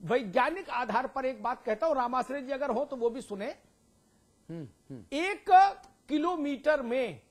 वैज्ञानिक आधार पर एक बात कहता हूं, रामाश्रय जी अगर हो तो वो भी सुने। 1 किलोमीटर में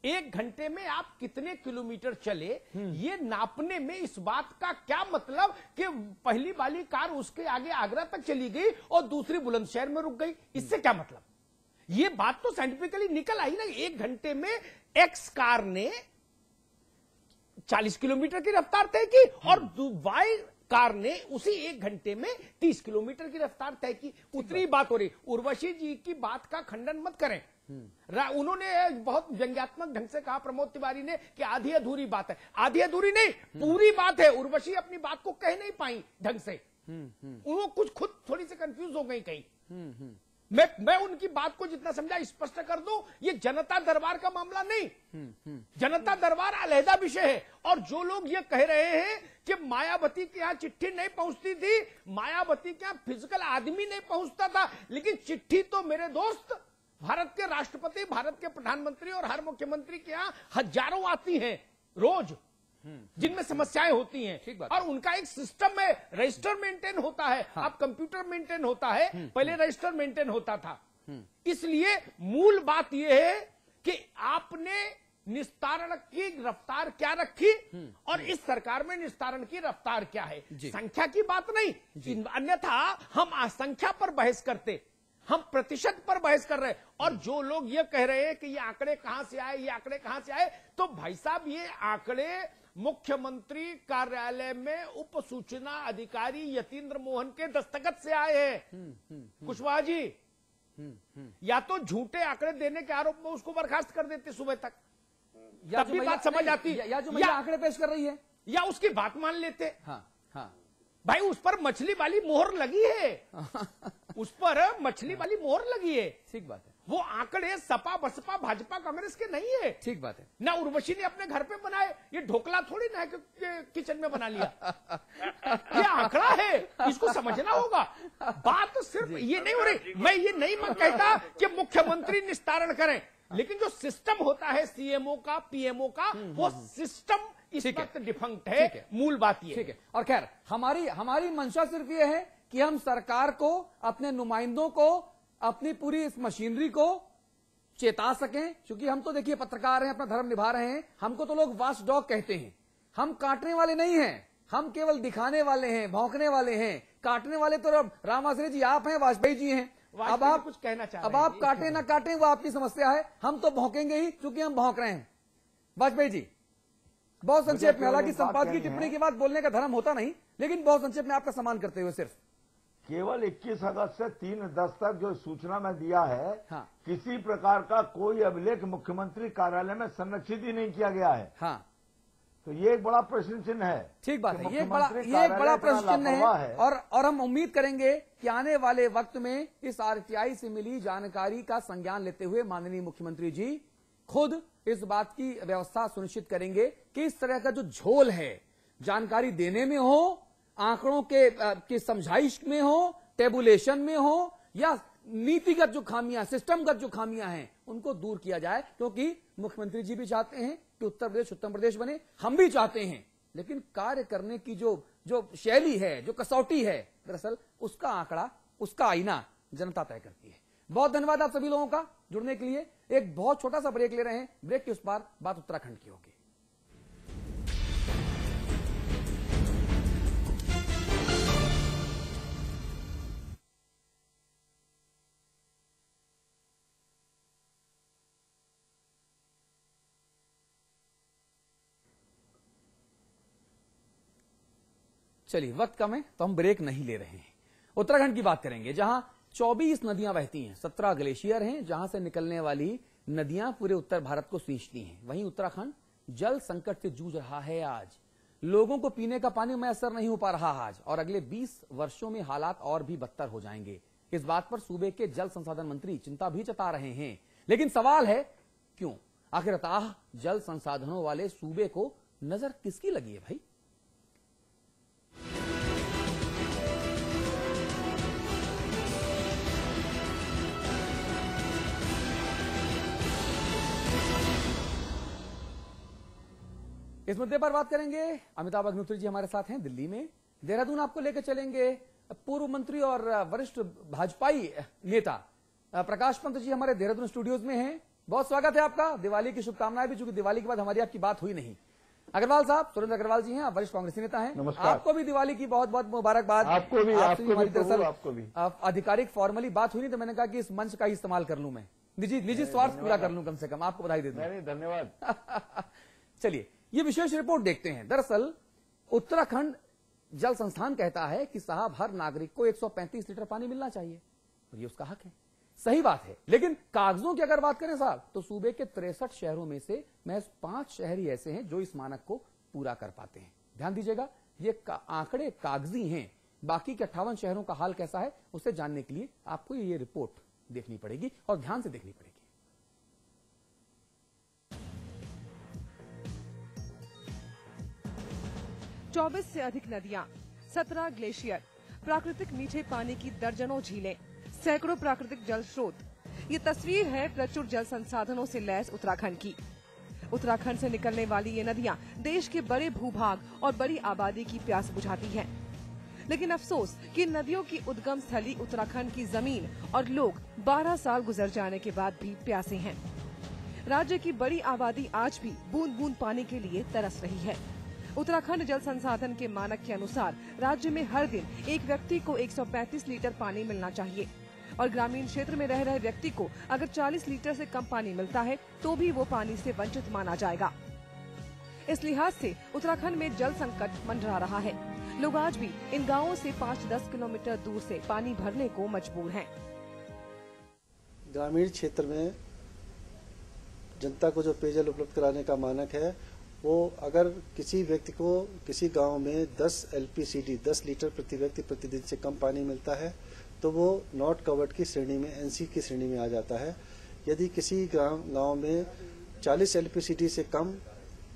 1 घंटे में आप कितने किलोमीटर चले, ये नापने में इस बात का क्या मतलब कि पहली वाली कार उसके आगे आगरा तक चली गई और दूसरी बुलंदशहर में रुक गई, इससे क्या मतलब? ये बात तो साइंटिफिकली निकल आई ना। 1 घंटे में एक्स कार ने 40 किलोमीटर की रफ्तार तय की और वाई कार ने उसी 1 घंटे में 30 किलोमीटर की रफ्तार तय की। उतनी बात हो रही। उर्वशी जी की बात का खंडन मत करें। उन्होंने बहुत व्यंग्यात्मक ढंग से कहा, प्रमोद तिवारी ने, कि आधी अधूरी बात है। आधी अधूरी नहीं, पूरी बात है। उर्वशी अपनी बात को कह नहीं पाई ढंग से। वो कुछ खुद थोड़ी सी कंफ्यूज हो गई कहीं। मैं उनकी बात को जितना समझा स्पष्ट कर दूं, ये जनता दरबार का मामला नहीं। जनता दरबार अलहदा विषय है। और जो लोग ये कह रहे हैं कि मायावती के यहां चिट्ठी नहीं पहुंचती थी, मायावती के यहां फिजिकल आदमी नहीं पहुंचता था, लेकिन चिट्ठी तो मेरे दोस्त भारत के राष्ट्रपति, भारत के प्रधानमंत्री और हर मुख्यमंत्री के यहां हजारों आती हैं रोज, जिनमें समस्याएं होती हैं। और उनका एक सिस्टम में रजिस्टर मेंटेन होता है। अब कंप्यूटर मेंटेन होता है, पहले रजिस्टर मेंटेन होता था। इसलिए मूल बात यह है कि आपने निस्तारण की रफ्तार क्या रखी और इस सरकार में निस्तारण की रफ्तार क्या है। संख्या की बात नहीं, अन्यथा हम संख्या पर बहस करते, हम प्रतिशत पर बहस कर रहे हैं। और जो लोग ये कह रहे हैं कि ये आंकड़े कहां से आए, ये आंकड़े कहां से आए, तो भाई साहब ये आंकड़े मुख्यमंत्री कार्यालय में उप सूचना अधिकारी यतीन्द्र मोहन के दस्तखत से आए हैं। कुशवाहा जी या तो झूठे आंकड़े देने के आरोप में उसको बर्खास्त कर देते सुबह तक, तब भी बात समझ आती, या जो महिला आंकड़े पेश कर रही है, या उसकी बात मान लेते। हाँ भाई उस पर मछली वाली मोहर लगी है। उस पर मछली वाली मोहर लगी है। ठीक बात है। वो आंकड़े सपा बसपा भाजपा कांग्रेस के नहीं है। ठीक बात है। ना उर्वशी ने अपने घर पे बनाए, ये ढोकला थोड़ी ना है कि किचन में बना लिया। ये आंकड़ा है, इसको समझना होगा। बात सिर्फ ये नहीं हो रही। मैं ये नहीं कहता कि मुख्यमंत्री निस्तारण करें, लेकिन जो सिस्टम होता है सीएमओ का, पीएमओ का, वो सिस्टम इस वक्त डिफंक्ट है। मूल बात ये ठीक है। और खैर हमारी मंशा सिर्फ ये है कि हम सरकार को, अपने नुमाइंदों को, अपनी पूरी इस मशीनरी को चेता सकें। क्योंकि हम तो देखिए पत्रकार हैं, अपना धर्म निभा रहे हैं। हमको तो लोग वॉच डॉग कहते हैं। हम काटने वाले नहीं हैं, हम केवल दिखाने वाले हैं, भौंकने वाले हैं। काटने वाले तो रामाश्रय जी आप हैं, वाजपेयी जी हैं। अब आप कुछ कहना चाह रहे हैं। अब आप काटें ना काटें वो आपकी समस्या है, हम तो भौंकेंगे ही, क्योंकि हम भौंक रहे हैं। वाजपेयी जी बहुत संक्षेप में, हालांकि संपादकीय टिप्पणी के बाद बोलने का धर्म होता नहीं, लेकिन बहुत संक्षेप में आपका सम्मान करते हुए सिर्फ केवल 21 अगस्त से 3/10 तक जो सूचना में दिया है, किसी प्रकार का कोई अभिलेख मुख्यमंत्री कार्यालय में संरक्षित ही नहीं किया गया है। तो ये एक बड़ा प्रश्न चिन्ह है। ठीक बात है, ये एक बड़ा प्रश्न चिन्ह है। और हम उम्मीद करेंगे कि आने वाले वक्त में इस आरटीआई से मिली जानकारी का संज्ञान लेते हुए माननीय मुख्यमंत्री जी खुद इस बात की व्यवस्था सुनिश्चित करेंगे कि इस तरह का जो झोल है, जानकारी देने में हो, आंकड़ों के समझाइश में हो, टेबुलेशन में हो, या नीतिगत जो खामियां, सिस्टमगत जो खामियां हैं, उनको दूर किया जाए। क्योंकि मुख्यमंत्री जी भी चाहते हैं कि उत्तर प्रदेश बने, हम भी चाहते हैं, लेकिन कार्य करने की जो शैली है, जो कसौटी है, दरअसल उसका आंकड़ा, उसका आईना जनता तय करती है। बहुत धन्यवाद आप सभी लोगों का जुड़ने के लिए। एक बहुत छोटा सा ब्रेक ले रहे हैं। ब्रेक के उस पार बात उत्तराखंड की होगी। चलिए, वक्त कम है तो हम ब्रेक नहीं ले रहे हैं। उत्तराखंड की बात करेंगे, जहां 24 नदियां बहती हैं, 17 ग्लेशियर हैं, जहां से निकलने वाली नदियां पूरे उत्तर भारत को सींचती हैं। वहीं उत्तराखंड जल संकट से जूझ रहा है। आज लोगों को पीने का पानी मैसर नहीं हो पा रहा आज, और अगले 20 वर्षों में हालात और भी बदतर हो जाएंगे। इस बात पर सूबे के जल संसाधन मंत्री चिंता भी जता रहे हैं। लेकिन सवाल है, क्यों? आखिरकार जल संसाधनों वाले सूबे को नजर किसकी लगी है भाई? इस मुद्दे पर बात करेंगे। अमिताभ अग्निहोत्री जी हमारे साथ हैं दिल्ली में। देहरादून आपको लेकर चलेंगे पूर्व मंत्री और वरिष्ठ भाजपाई नेता प्रकाश पंत जी हमारे देहरादून स्टूडियोज में हैं। बहुत स्वागत है आपका, दिवाली की शुभकामनाएं भी, चूंकि दिवाली के बाद हमारी आपकी बात हुई नहीं। अग्रवाल साहब, सुरेंद्र अग्रवाल जी हैं, आप वरिष्ठ कांग्रेसी नेता हैं। नमस्कार। आपको भी दिवाली की बहुत बहुत मुबारकबाद। आपको भी आपको भी आधिकारिक फॉर्मली बात हुई नहीं तो मैंने कहा कि इस मंच का इस्तेमाल कर लूं, मैं निजी स्वार्थ पूरा कर लूं, कम से कम आपको बधाई दे दूं। धन्यवाद। चलिए ये विशेष रिपोर्ट देखते हैं। दरअसल उत्तराखंड जल संस्थान कहता है कि साहब हर नागरिक को 135 लीटर पानी मिलना चाहिए और ये उसका हक है, सही बात है। लेकिन कागजों की अगर बात करें साहब तो सूबे के 63 शहरों में से महज 5 शहर ही ऐसे हैं जो इस मानक को पूरा कर पाते हैं। ध्यान दीजिएगा, ये आंकड़े कागजी हैं। बाकी के 58 शहरों का हाल कैसा है उसे जानने के लिए आपको ये रिपोर्ट देखनी पड़ेगी और ध्यान से देखनी पड़ेगी। 24 से अधिक नदियां, 17 ग्लेशियर, प्राकृतिक मीठे पानी की दर्जनों झीलें, सैकड़ों प्राकृतिक जल स्रोत। ये तस्वीर है प्रचुर जल संसाधनों से लैस उत्तराखंड की। उत्तराखंड से निकलने वाली ये नदियां देश के बड़े भूभाग और बड़ी आबादी की प्यास बुझाती हैं। लेकिन अफसोस कि इन नदियों की उद्गम स्थली उत्तराखंड की जमीन और लोग 12 साल गुजर जाने के बाद भी प्यासे हैं। राज्य की बड़ी आबादी आज भी बूंद बूंद पानी के लिए तरस रही है। उत्तराखंड जल संसाधन के मानक के अनुसार राज्य में हर दिन एक व्यक्ति को 135 लीटर पानी मिलना चाहिए और ग्रामीण क्षेत्र में रह रहे व्यक्ति को अगर 40 लीटर से कम पानी मिलता है तो भी वो पानी से वंचित माना जाएगा। इस लिहाज से उत्तराखंड में जल संकट मंडरा रहा है। लोग आज भी इन गांवों से 5-10 किलोमीटर दूर से पानी भरने को मजबूर हैं। ग्रामीण क्षेत्र में जनता को जो पेयजल उपलब्ध कराने का मानक है वो अगर किसी व्यक्ति को किसी गांव में 10 LPCD 10 लीटर प्रति व्यक्ति प्रतिदिन से कम पानी मिलता है तो वो नॉट कवर्ड की श्रेणी में, NC की श्रेणी में आ जाता है। यदि किसी गांव में 40 LPCD से कम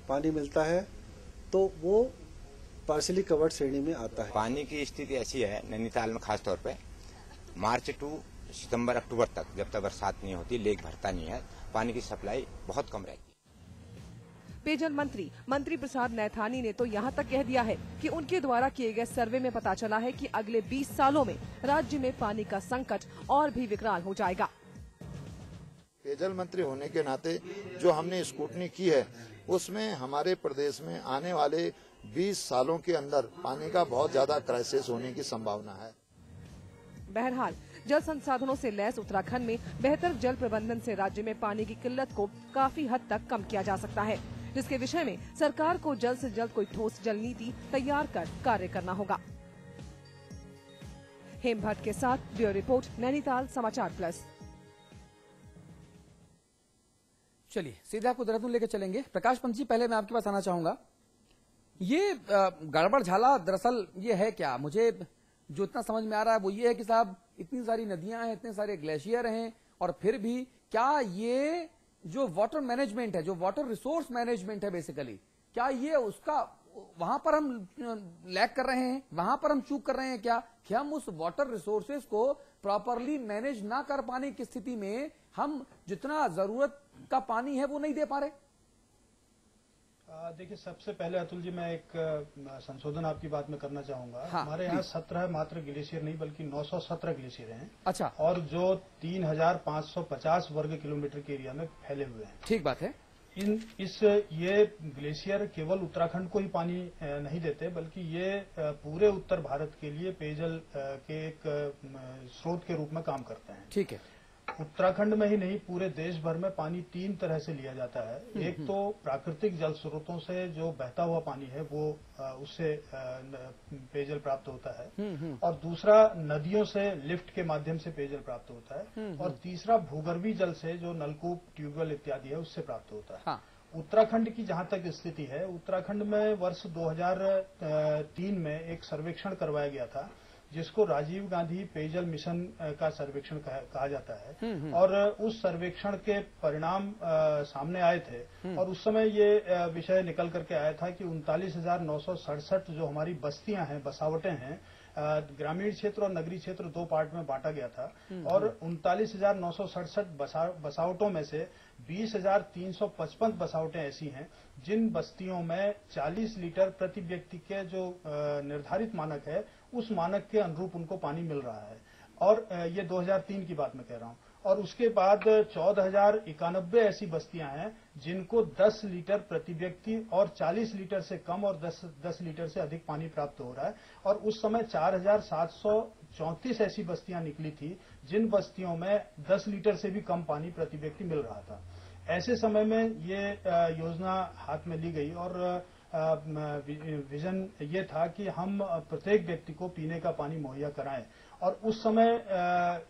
पानी मिलता है तो वो पार्शली कवर्ड श्रेणी में आता है। पानी की स्थिति ऐसी है नैनीताल में, खास तौर पे मार्च टू सितंबर अक्टूबर तक, जब तक बरसात नहीं होती, लेक भरता नहीं है, पानी की सप्लाई बहुत कम रहती है। पेयजल मंत्री प्रसाद नैथानी ने तो यहाँ तक कह दिया है कि उनके द्वारा किए गए सर्वे में पता चला है कि अगले 20 सालों में राज्य में पानी का संकट और भी विकराल हो जाएगा। पेयजल मंत्री होने के नाते जो हमने स्क्रूटनी की है उसमें हमारे प्रदेश में आने वाले 20 सालों के अंदर पानी का बहुत ज्यादा क्राइसिस होने की संभावना है। बहरहाल जल संसाधनों से लैस उत्तराखंड में बेहतर जल प्रबंधन से राज्य में पानी की किल्लत को काफी हद तक कम किया जा सकता है, जिसके विषय में सरकार को जल्द से जल्द कोई ठोस जल नीति तैयार कर कार्य करना होगा। हेम भट्ट के साथ ब्यूरो रिपोर्ट, नैनीताल समाचार प्लस। चलिए सीधे आपको देहरादून लेकर चलेंगे। प्रकाश पंत जी, पहले मैं आपके पास आना चाहूंगा। ये गड़बड़ झाला दरअसल ये है क्या? मुझे जो इतना समझ में आ रहा है वो ये है कि साहब इतनी सारी नदियां हैं, इतने सारे ग्लेशियर हैं और फिर भी क्या ये जो वाटर मैनेजमेंट है, जो वाटर रिसोर्स मैनेजमेंट है बेसिकली, क्या ये उसका वहां पर हम लैक कर रहे हैं, वहां पर हम चूक कर रहे हैं क्या कि हम उस वाटर रिसोर्सेज को प्रॉपरली मैनेज ना कर पाने की स्थिति में हम जितना जरूरत का पानी है वो नहीं दे पा रहे? देखिए, सबसे पहले अतुल जी मैं एक संशोधन आपकी बात में करना चाहूंगा। हाँ, हमारे यहाँ 17 मात्र ग्लेशियर नहीं बल्कि 917 ग्लेशियर हैं। अच्छा। और जो 3550 वर्ग किलोमीटर के एरिया में फैले हुए हैं। ठीक बात है। ये ग्लेशियर केवल उत्तराखंड को ही पानी नहीं देते बल्कि ये पूरे उत्तर भारत के लिए पेयजल के एक स्रोत के रूप में काम करते हैं। ठीक है। उत्तराखंड में ही नहीं पूरे देश भर में पानी 3 तरह से लिया जाता है। एक तो प्राकृतिक जल स्रोतों से जो बहता हुआ पानी है वो उससे पेयजल प्राप्त होता है और दूसरा नदियों से लिफ्ट के माध्यम से पेयजल प्राप्त होता है और तीसरा भूगर्भीय जल से जो नलकूप, ट्यूबवेल इत्यादि है उससे प्राप्त होता है। हाँ। उत्तराखंड की जहां तक स्थिति है, उत्तराखंड में वर्ष 2003 में एक सर्वेक्षण करवाया गया था जिसको राजीव गांधी पेयजल मिशन का सर्वेक्षण कहा जाता है। और उस सर्वेक्षण के परिणाम सामने आए थे और उस समय ये विषय निकल करके आया था कि 39,967 जो हमारी बस्तियां हैं, बसावटें हैं, ग्रामीण क्षेत्र और नगरीय क्षेत्र दो पार्ट में बांटा गया था और 39,967 बसावटों में से 20,355 बसावटें ऐसी हैं जिन बस्तियों में 40 लीटर प्रति व्यक्ति के जो निर्धारित मानक है उस मानक के अनुरूप उनको पानी मिल रहा है। और ये 2003 की बात मैं कह रहा हूं। और उसके बाद 14,091 ऐसी बस्तियां हैं जिनको 10 लीटर प्रति व्यक्ति और 40 लीटर से कम और 10 लीटर से अधिक पानी प्राप्त हो रहा है। और उस समय 4,734 ऐसी बस्तियां निकली थी जिन बस्तियों में 10 लीटर से भी कम पानी प्रति व्यक्ति मिल रहा था। ऐसे समय में ये योजना हाथ में ली गई और विजन ये था कि हम प्रत्येक व्यक्ति को पीने का पानी मुहैया कराएं। और उस समय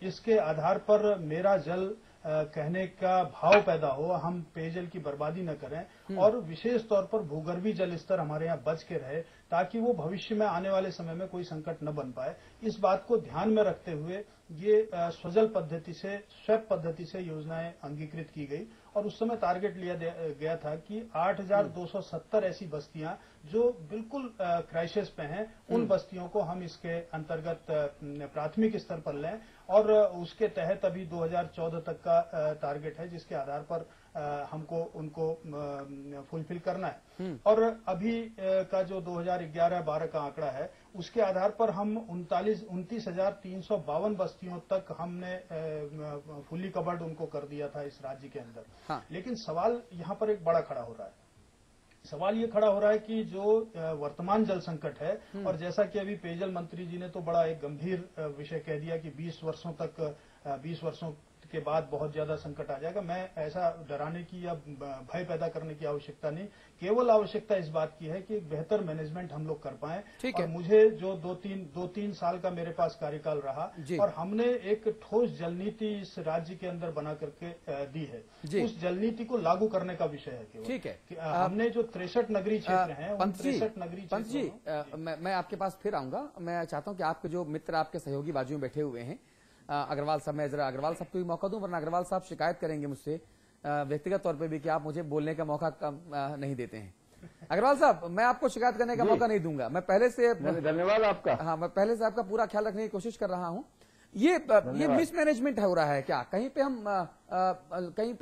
इसके आधार पर मेरा जल कहने का भाव पैदा हो, हम पेयजल की बर्बादी न करें और विशेष तौर पर भूगर्भीय जल स्तर हमारे यहाँ बच के रहे ताकि वो भविष्य में आने वाले समय में कोई संकट न बन पाए। इस बात को ध्यान में रखते हुए ये स्वजल पद्धति से, स्वेप पद्धति से योजनाएं अंगीकृत की गई और उस समय टारगेट लिया गया था कि 8,270 ऐसी बस्तियां जो बिल्कुल क्राइसिस पे हैं, उन बस्तियों को हम इसके अंतर्गत प्राथमिक स्तर पर लें और उसके तहत अभी 2014 तक का टारगेट है जिसके आधार पर हमको उनको फुलफिल करना है। और अभी का जो 2011-12 का आंकड़ा है उसके आधार पर हम 29,352 बस्तियों तक हमने फुल्ली कवर्ड उनको कर दिया था इस राज्य के अंदर। हाँ। लेकिन सवाल यहाँ पर एक बड़ा खड़ा हो रहा है। सवाल ये खड़ा हो रहा है कि जो वर्तमान जल संकट है और जैसा कि अभी पेयजल मंत्री जी ने तो बड़ा एक गंभीर विषय कह दिया कि 20 वर्षों के बाद बहुत ज्यादा संकट आ जाएगा। मैं ऐसा डराने की या भय पैदा करने की आवश्यकता नहीं, केवल आवश्यकता इस बात की है कि एक बेहतर मैनेजमेंट हम लोग कर पाएं। और मुझे जो दो तीन साल का मेरे पास कार्यकाल रहा और हमने एक ठोस जल नीति इस राज्य के अंदर बना करके दी है, उस जल नीति को लागू करने का विषय है केवल। ठीक है, हमने जो 63 नगरीय क्षेत्र हैं, 63 नगरीय क्षेत्र। मैं आपके पास फिर आऊंगा। मैं चाहता हूं कि आपके जो मित्र, आपके सहयोगी बाजू में बैठे हुए हैं, अग्रवाल साहब, मैं जरा अग्रवाल साहब को भी मौका दूं, वरना अग्रवाल साहब शिकायत करेंगे मुझसे व्यक्तिगत तौर पे भी कि आप मुझे बोलने का मौका नहीं देते हैं। अग्रवाल साहब, मैं आपको शिकायत करने का मौका नहीं दूंगा। मैं पहले से, धन्यवाद आपका। हाँ, मैं पहले से आपका पूरा ख्याल रखने की कोशिश कर रहा हूं। ये मिसमैनेजमेंट हो रहा है क्या? कहीं पर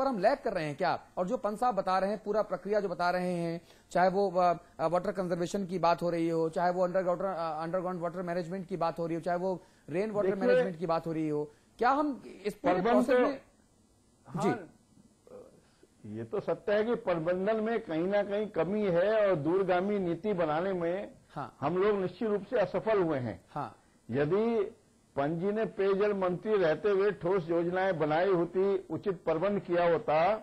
हम लैग कर रहे हैं क्या? और जो पंत साहब बता रहे हैं, पूरा प्रक्रिया जो बता रहे हैं, चाहे वो वाटर कंजर्वेशन की बात हो रही हो, चाहे वो अंडरग्राउंड वाटर मैनेजमेंट की बात हो रही हो, चाहे वो रेन वाटर मैनेजमेंट की बात हो रही हो, क्या हम इस पूरे प्रोसेस में? जी, ये तो सत्य है कि प्रबंधन में कहीं ना कहीं कमी है और दूरगामी नीति बनाने में हम लोग निश्चित रूप से असफल हुए हैं। यदि पंत जी ने पेयजल मंत्री रहते हुए ठोस योजनाएं बनाई होती, उचित प्रबंध किया होता,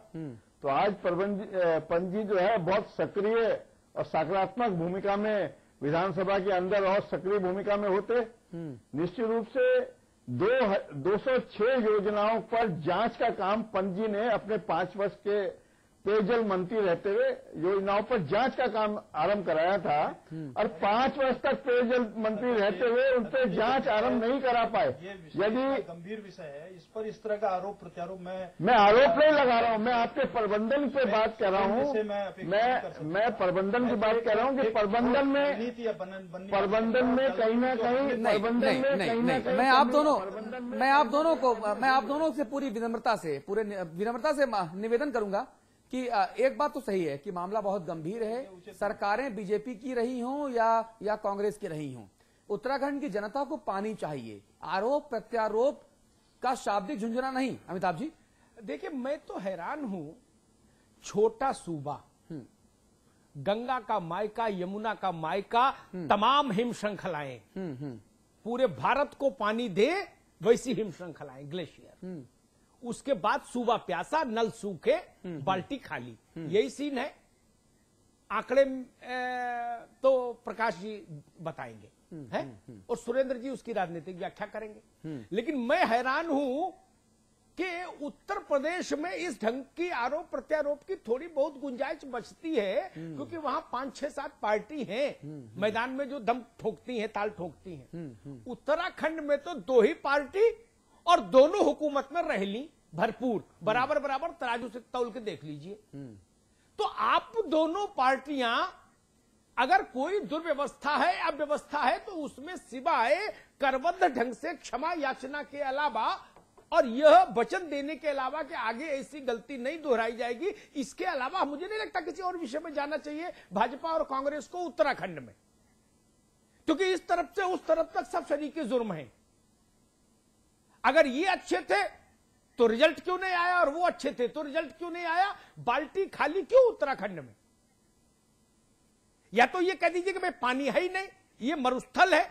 तो आज पंत जी जो है बहुत सक्रिय और सकारात्मक भूमिका में विधानसभा के अंदर और सक्रिय भूमिका में होते। निश्चित रूप से 206 योजनाओं पर जांच का काम पंत जी ने अपने 5 वर्ष के पेयजल मंत्री रहते हुए योजनाओं पर जांच का काम आरंभ कराया था और 5 वर्ष तक पेयजल मंत्री रहते हुए उन पर जांच आरंभ नहीं करा पाए। यदि गंभीर विषय है, इस पर इस तरह का आरोप प्रत्यारोप मैं आरोप नहीं लगा रहा हूं, मैं आपके प्रबंधन पे बात कर रहा हूं। मैं प्रबंधन की बात कर रहा हूं कि प्रबंधन में कहीं ना कहीं मैं आप दोनों से पूरी विनम्रता से निवेदन करूंगा कि एक बात तो सही है कि मामला बहुत गंभीर है। सरकारें बीजेपी की रही हों या कांग्रेस की रही हों, उत्तराखंड की जनता को पानी चाहिए। आरोप प्रत्यारोप का शाब्दिक झुंझुना नहीं। अमिताभ जी, देखिए, मैं तो हैरान हूं, छोटा सूबा, गंगा का मायका, यमुना का मायका, तमाम हिम श्रृंखलाएं, पूरे भारत को पानी दे वैसी हिम श्रृंखलाएं, ग्लेशियर। उसके बाद सूबा प्यासा, नल सूखे, बाल्टी खाली, यही सीन है। आंकड़े तो प्रकाश जी बताएंगे हैं और सुरेंद्र जी उसकी राजनीतिक व्याख्या करेंगे। लेकिन मैं हैरान हूं कि उत्तर प्रदेश में इस ढंग की आरोप प्रत्यारोप की थोड़ी बहुत गुंजाइश बचती है, क्योंकि वहां 5-6-7 पार्टी हैं मैदान में जो दम ठोकती हैं, ताल ठोकती हैं। उत्तराखंड में तो 2 ही पार्टी और दोनों हुकूमत में रह ली भरपूर, बराबर बराबर तराजू से तौल के देख लीजिए। तो आप दोनों पार्टियां अगर कोई दुर्व्यवस्था है, अव्यवस्था है, तो उसमें सिवाय करबद्ध ढंग से क्षमा याचना के अलावा और यह वचन देने के अलावा कि आगे ऐसी गलती नहीं दोहराई जाएगी, इसके अलावा मुझे नहीं लगता किसी और विषय में जाना चाहिए भाजपा और कांग्रेस को उत्तराखंड में, क्योंकि इस तरफ से उस तरफ तक सब शरीके जुर्म हैं। अगर ये अच्छे थे तो रिजल्ट क्यों नहीं आया, और वो अच्छे थे तो रिजल्ट क्यों नहीं आया? बाल्टी खाली क्यों उत्तराखंड में? या तो ये कह दीजिए कि भाई पानी है ही नहीं, ये मरुस्थल है।